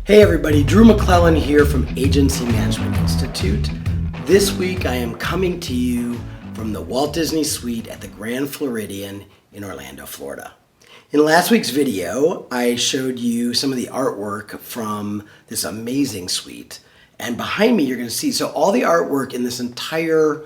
Hey everybody, Drew McLellan here from Agency Management Institute. This week I am coming to you from the Walt Disney Suite at the Grand Floridian in Orlando, Florida. In last week's video, I showed you some of the artwork from this amazing suite. And behind me you're going to see, so all the artwork in this entire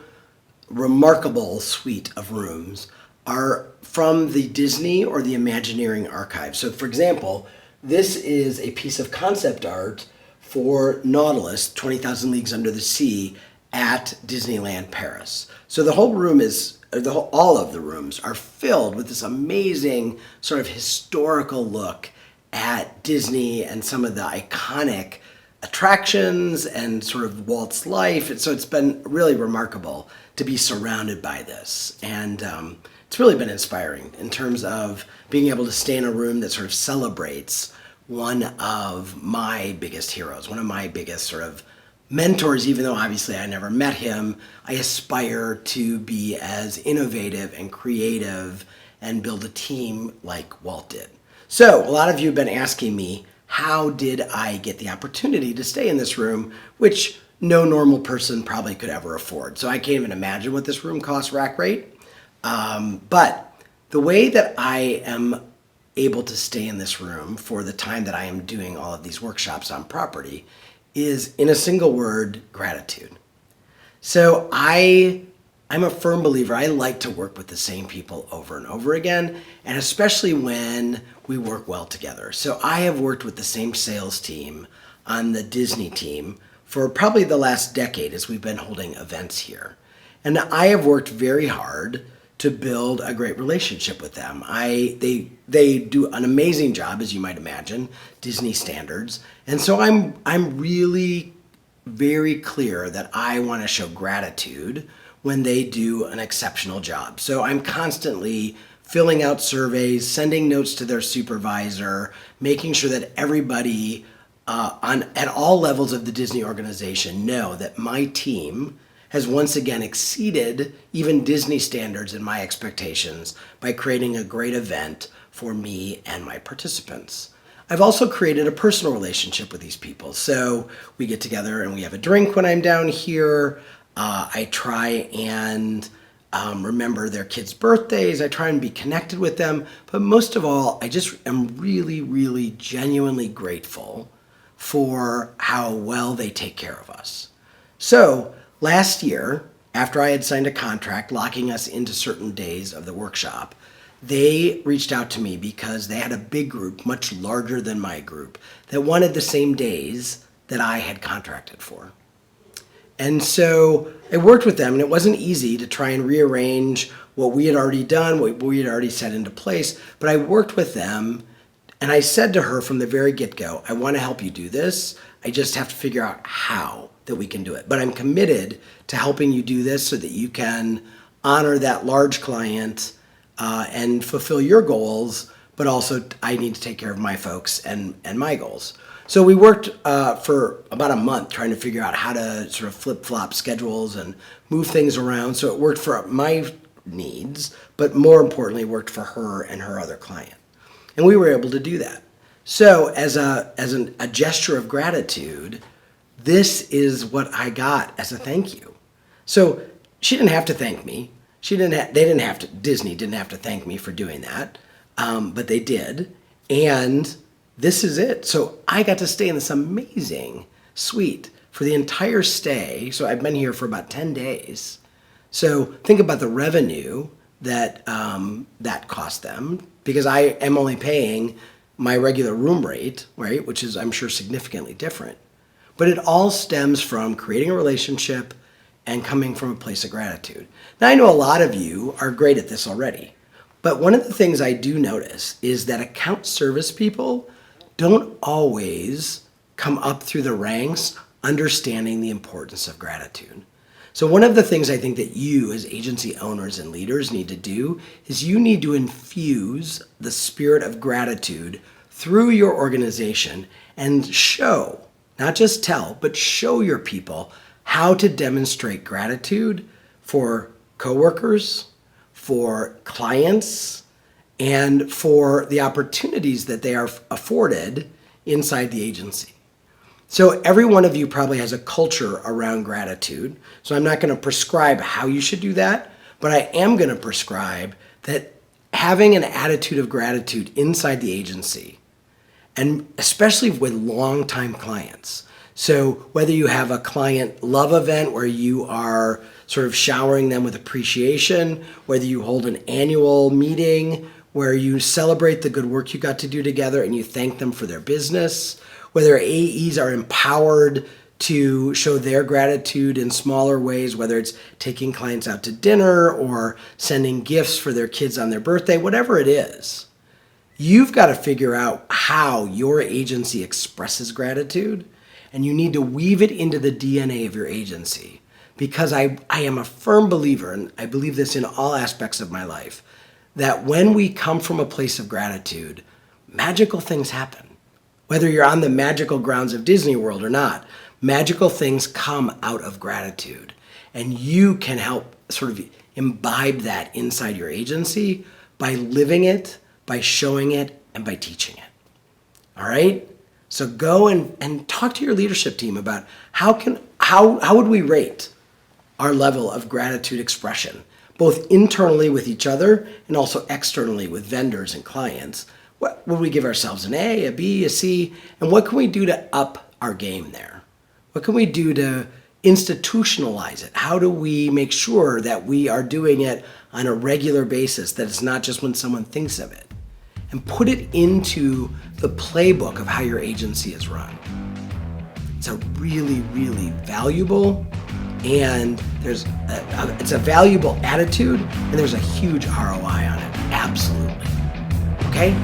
remarkable suite of rooms are from the Disney or the Imagineering archive. So for example, this is a piece of concept art for Nautilus, 20,000 Leagues Under the Sea at Disneyland Paris. So the whole room is, all of the rooms are filled with this amazing sort of historical look at Disney and some of the iconic attractions and sort of Walt's life. And so it's been really remarkable to be surrounded by this. And it's really been inspiring in terms of being able to stay in a room that sort of celebrates one of my biggest heroes, one of my biggest sort of mentors. Even though obviously I never met him, I aspire to be as innovative and creative and build a team like Walt did. So a lot of you have been asking me, how did I get the opportunity to stay in this room, which no normal person probably could ever afford. So I can't even imagine what this room costs rack rate. But the way that I am able to stay in this room for the time that I am doing all of these workshops on property is, in a single word, gratitude. So I'm a firm believer. I like to work with the same people over and over again, and especially when we work well together. So I have worked with the same sales team on the Disney team for probably the last decade as we've been holding events here. And I have worked very hard to build a great relationship with them. They do an amazing job, as you might imagine, Disney standards. And so I'm really very clear that I want to show gratitude when they do an exceptional job. So I'm constantly filling out surveys, sending notes to their supervisor, making sure that everybody at all levels of the Disney organization know that my team has once again exceeded even Disney standards and my expectations by creating a great event for me and my participants. I've also created a personal relationship with these people. So we get together and we have a drink when I'm down here. I try and remember their kids' birthdays. I try and be connected with them. But most of all, I just am really, really genuinely grateful for how well they take care of us. So last year, after I had signed a contract locking us into certain days of the workshop, they reached out to me because they had a big group, much larger than my group, that wanted the same days that I had contracted for. And so I worked with them, and it wasn't easy to try and rearrange what we had already done, what we had already set into place, but I worked with them, and I said to her from the very get-go, I want to help you do this. I just have to figure out how that we can do it. But I'm committed to helping you do this so that you can honor that large client and fulfill your goals, but also I need to take care of my folks and my goals. So we worked for about a month trying to figure out how to sort of flip-flop schedules and move things around. So it worked for my needs, but more importantly, worked for her and her other client. And we were able to do that. So as a gesture of gratitude, this is what I got as a thank you. So she didn't have to thank me. Disney didn't have to thank me for doing that, but they did. And this is it. So I got to stay in this amazing suite for the entire stay. So I've been here for about 10 days. So think about the revenue that that cost them, because I am only paying my regular room rate, right, which is, I'm sure, significantly different. But it all stems from creating a relationship and coming from a place of gratitude. Now, I know a lot of you are great at this already, but one of the things I do notice is that account service people don't always come up through the ranks understanding the importance of gratitude. So one of the things I think that you as agency owners and leaders need to do is you need to infuse the spirit of gratitude through your organization and show, not just tell, but show your people how to demonstrate gratitude for coworkers, for clients, and for the opportunities that they are afforded inside the agency. So every one of you probably has a culture around gratitude. So I'm not going to prescribe how you should do that, but I am going to prescribe that having an attitude of gratitude inside the agency, and especially with long-time clients. So whether you have a client love event where you are sort of showering them with appreciation, whether you hold an annual meeting where you celebrate the good work you got to do together and you thank them for their business, whether AEs are empowered to show their gratitude in smaller ways, whether it's taking clients out to dinner or sending gifts for their kids on their birthday, whatever it is, you've got to figure out how your agency expresses gratitude, and you need to weave it into the DNA of your agency. Because I am a firm believer, and I believe this in all aspects of my life, that when we come from a place of gratitude, magical things happen. Whether you're on the magical grounds of Disney World or not, magical things come out of gratitude. And you can help sort of imbibe that inside your agency by living it, by showing it, and by teaching it. All right? So go and talk to your leadership team about how would we rate our level of gratitude expression, both internally with each other and also externally with vendors and clients. What would we give ourselves, an A, a B, a C? And what can we do to up our game there? What can we do to institutionalize it? How do we make sure that we are doing it on a regular basis, that it's not just when someone thinks of it? And put it into the playbook of how your agency is run. It's a really, really valuable, and it's a valuable attitude, and there's a huge ROI on it, absolutely. Okay?